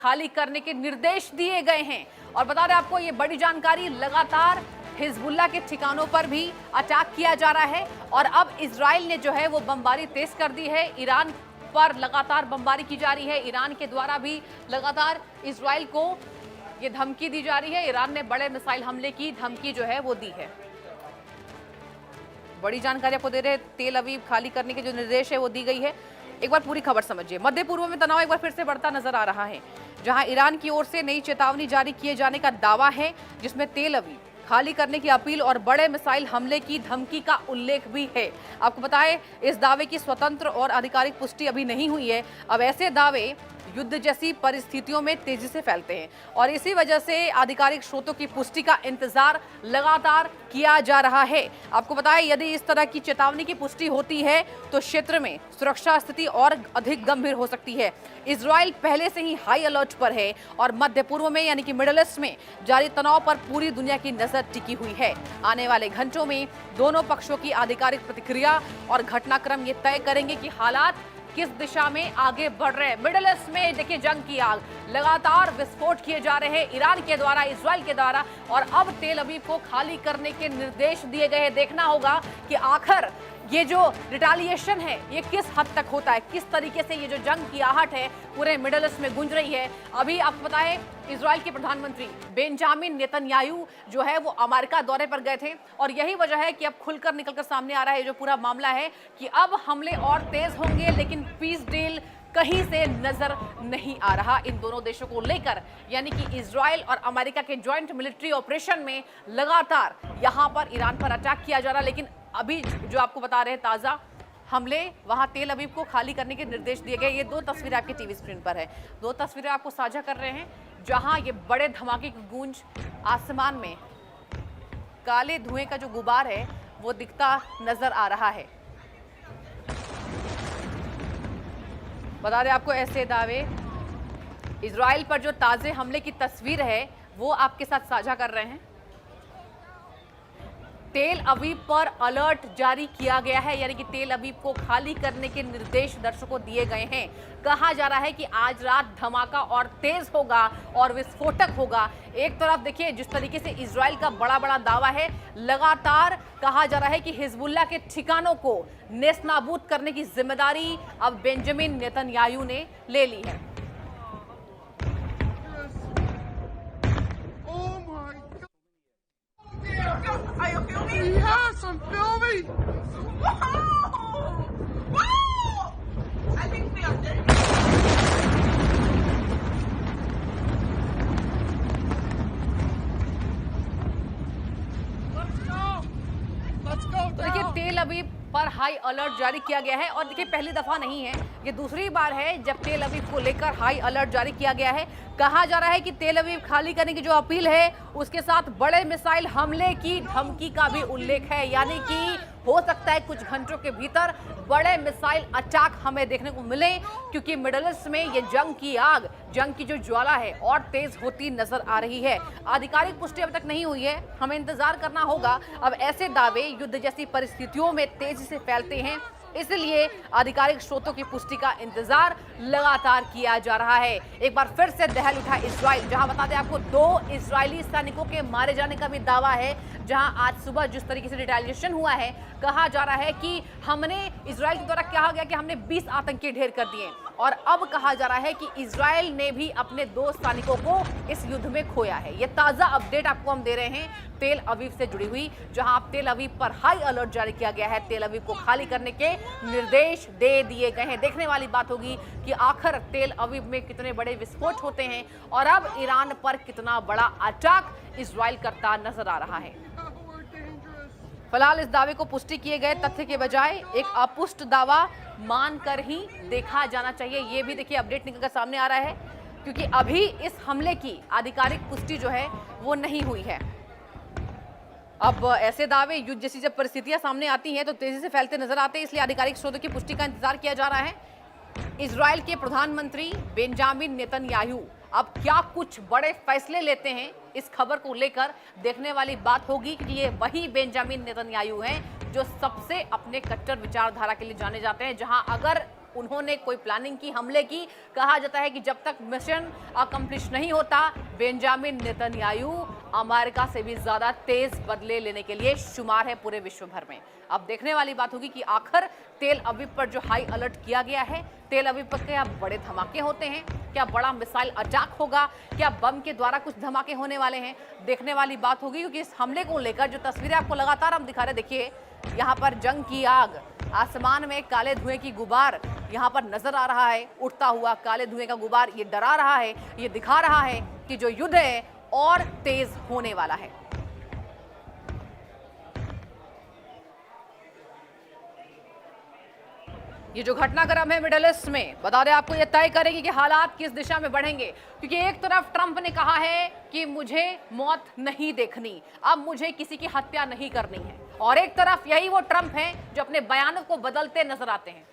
खाली करने के निर्देश दिए गए हैं। और बता दें आपको ये बड़ी जानकारी, लगातार हिजबुल्लाह के ठिकानों पर भी अटैक किया जा रहा है और अब इजराइल ने जो है वो बमबारी तेज कर दी है। ईरान पर लगातार बमबारी की जा रही है। ईरान के द्वारा भी लगातार इजराइल को ये धमकी दी जा रही है। ईरान ने बड़े मिसाइल हमले की धमकी जो है वो दी है। बड़ी जानकारी आपको दे रहे हैं, तेल अवीव खाली करने के जो निर्देश है वो दी गई है। एक बार पूरी खबर समझिए। मध्य पूर्व में तनाव एक बार फिर से बढ़ता नजर आ रहा है, जहां ईरान की ओर से नई चेतावनी जारी किए जाने का दावा है, जिसमें तेल अवीव खाली करने की अपील और बड़े मिसाइल हमले की धमकी का उल्लेख भी है। आपको बताएं, इस दावे की स्वतंत्र और आधिकारिक पुष्टि अभी नहीं हुई है। अब ऐसे दावे युद्ध जैसी परिस्थितियों में तेजी से फैलते हैं और इसी वजह से आधिकारिक स्रोतों की पुष्टि का इंतजार लगातार किया जा रहा है। आपको बताएं, यदि इस तरह की चेतावनी की पुष्टि होती है तो क्षेत्र में सुरक्षा स्थिति और अधिक गंभीर हो सकती है। इजराइल पहले से ही हाई अलर्ट पर है और मध्य पूर्व में यानी कि मिडिल ईस्ट में जारी तनाव पर पूरी दुनिया की नजर टिकी हुई है। आने वाले घंटों में दोनों पक्षों की आधिकारिक प्रतिक्रिया और घटनाक्रम ये तय करेंगे कि हालात किस दिशा में आगे बढ़ रहे हैं। मिडिल ईस्ट में देखिए जंग की आग, लगातार विस्फोट किए जा रहे हैं ईरान के द्वारा, इजराइल के द्वारा, और अब तेल अवीव को खाली करने के निर्देश दिए गए हैं। देखना होगा कि आखिर ये जो रिटालिएशन है ये किस हद तक होता है, किस तरीके से ये जो जंग की आहट है पूरे मिडिल ईस्ट में गूंज रही है। अभी आपको पता है, इजराइल के प्रधानमंत्री बेंजामिन नेतन्याहू जो है वो अमेरिका दौरे पर गए थे और यही वजह है कि अब खुलकर निकलकर सामने आ रहा है जो पूरा मामला है कि अब हमले और तेज होंगे, लेकिन पीस डील कहीं से नजर नहीं आ रहा इन दोनों देशों को लेकर। यानी कि इजराइल और अमेरिका के जॉइंट मिलिट्री ऑपरेशन में लगातार यहां पर ईरान पर अटैक किया जा रहा है, लेकिन अभी जो आपको बता रहे हैं ताजा हमले, वहां तेल अवीव को खाली करने के निर्देश दिए गए। ये दो तस्वीरें आपकी टीवी स्क्रीन पर है, दो तस्वीरें आपको साझा कर रहे हैं जहां ये बड़े धमाके की गूंज, आसमान में काले धुएं का जो गुबार है वो दिखता नजर आ रहा है। बता दें आपको, ऐसे दावे इजराइल पर जो ताजे हमले की तस्वीर है वो आपके साथ साझा कर रहे हैं। तेल अवीव पर अलर्ट जारी किया गया है, यानी कि तेल अवीव को खाली करने के निर्देश दर्शकों दिए गए हैं। कहा जा रहा है कि आज रात धमाका और तेज होगा और विस्फोटक होगा। एक तरफ देखिए जिस तरीके से इजराइल का बड़ा बड़ा दावा है, लगातार कहा जा रहा है कि हिजबुल्लाह के ठिकानों को नेस्तनाबूद करने की जिम्मेदारी अब बेंजामिन नेतन्याहू ने ले ली है। Are you filming? Yes, I'm filming. Whoa! Whoa! I think we are dead. Let's go. Let's go. तो देखिए तेल अवीव पर हाई अलर्ट जारी किया गया है और देखिए पहली दफा नहीं है, ये दूसरी बार है जब तेल अवीव को लेकर हाई अलर्ट जारी किया गया है। कहा जा रहा है कि तेल अवीव खाली करने की जो अपील है उसके साथ बड़े मिसाइल हमले की धमकी का भी उल्लेख है, यानी कि हो सकता है कुछ घंटों के भीतर बड़े मिसाइल अटैक हमें देखने को मिले, क्योंकि मिडिल ईस्ट में ये जंग की आग, जंग की जो ज्वाला है और तेज होती नजर आ रही है। आधिकारिक पुष्टि अब तक नहीं हुई है, हमें इंतजार करना होगा। अब ऐसे दावे युद्ध जैसी परिस्थितियों में तेजी से फैलते हैं, इसलिए आधिकारिक स्रोतों की पुष्टि का इंतजार लगातार किया जा रहा है। एक बार फिर से दहल उठा इजराइल, जहां बता दें आपको 2 इजरायली सैनिकों के मारे जाने का भी दावा है। जहां आज सुबह जिस तरीके से रिटेलिएशन हुआ है, कहा जा रहा है कि हमने, इजराइल के द्वारा कहा गया कि हमने 20 आतंकी ढेर कर दिए और अब कहा जा रहा है कि इजराइल ने भी अपने 2 सैनिकों को इस युद्ध में खोया है। ये ताजा अपडेट आपको हम दे रहे हैं तेल अवीव से जुड़ी हुई, जहां अब तेल अवीव पर हाई अलर्ट जारी किया गया है। तेल अवीव को खाली करने के निर्देश दे दिए गए हैं। देखने वाली बात होगी कि आखिर तेल अवीव में कितने बड़े विस्फोट होते हैं और अब ईरान पर कितना बड़ा अटैक इजराइल करता नजर आ रहा है। फिलहाल इस दावे को पुष्टि किए गए तथ्य के बजाय एक अपुष्ट दावा मानकर ही देखा जाना चाहिए। ये भी देखिए अपडेट निकलकर सामने आ रहा है, क्योंकि अभी इस हमले की आधिकारिक पुष्टि जो है वो नहीं हुई है। अब ऐसे दावे युद्ध जैसी जब परिस्थितियां सामने आती हैं तो तेजी से फैलते नजर आते हैं, इसलिए आधिकारिक स्रोतों की पुष्टि का इंतजार किया जा रहा है। इजराइल के प्रधानमंत्री बेंजामिन नेतन्याहू अब क्या कुछ बड़े फैसले लेते हैं, इस खबर को लेकर देखने वाली बात होगी कि ये वही बेंजामिन नेतन्याहू हैं जो सबसे अपने कट्टर विचारधारा के लिए जाने जाते हैं। जहां अगर उन्होंने कोई प्लानिंग की, हमले की। कहा जाता है कि जब तक मिशन अकम्प्लिश नहीं होता, बेंजामिन नेतन्याहू अमेरिका से भी ज्यादा तेज बदले लेने के लिए शुमार है पूरे विश्व भर में। अब देखने वाली बात होगी कि आखिर तेल अवीव पर जो हाई अलर्ट किया गया है, तेल अवीव पर क्या बड़े धमाके होते हैं, क्या बड़ा मिसाइल अटैक होगा, क्या बम के द्वारा कुछ धमाके होने वाले हैं, देखने वाली बात होगी। क्योंकि इस हमले को लेकर जो तस्वीरें आपको लगातार हम दिखा रहे, देखिए यहाँ पर जंग की आग, आसमान में काले धुएं की गुबार यहाँ पर नजर आ रहा है, उठता हुआ काले धुएं का गुबार। ये डरा रहा है, ये दिखा रहा है कि जो युद्ध है और तेज होने वाला है। ये जो घटनाक्रम है मिडिल ईस्ट में, बता दें आपको, ये तय करेगी कि हालात किस दिशा में बढ़ेंगे। क्योंकि एक तरफ ट्रंप ने कहा है कि मुझे मौत नहीं देखनी, अब मुझे किसी की हत्या नहीं करनी है, और एक तरफ यही वो ट्रंप है जो अपने बयानों को बदलते नजर आते हैं।